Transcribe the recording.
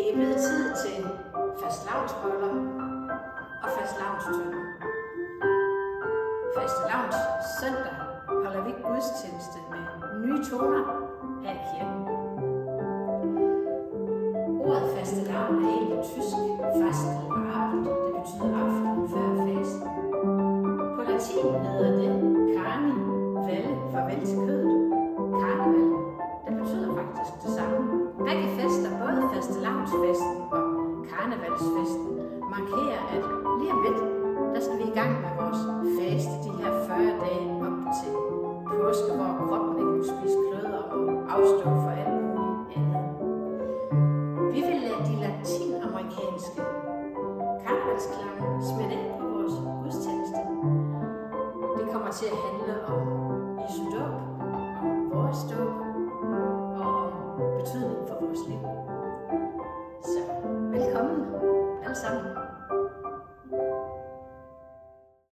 Det er blevet tid til fastelavnsboller og fastelavnstønder. Fastelavnssøndag holder vi gudstjeneste med nye toner her i kirken. Ordet fastelavn er egentlig tysk, fast eller abend. Det betyder aften før fasten. På latin hedder det carni, valle, farvel til kødet. Karneval, det betyder faktisk det samme. Begge fester, både fastelavnsfesten og karnevalsfesten, markerer, at lige om lidt, der skal vi i gang med vores faste, de her 40 dage op til påske, hvor kroppen ikke må spise kløder og afstå for alt muligt andet. Vi vil lade de latinamerikanske karnevalsklange smitte ind på vores gudstjeneste. Det kommer til at handle om Jesu dåb, om vores dåb og om betydning for vores liv. Så velkommen alle sammen.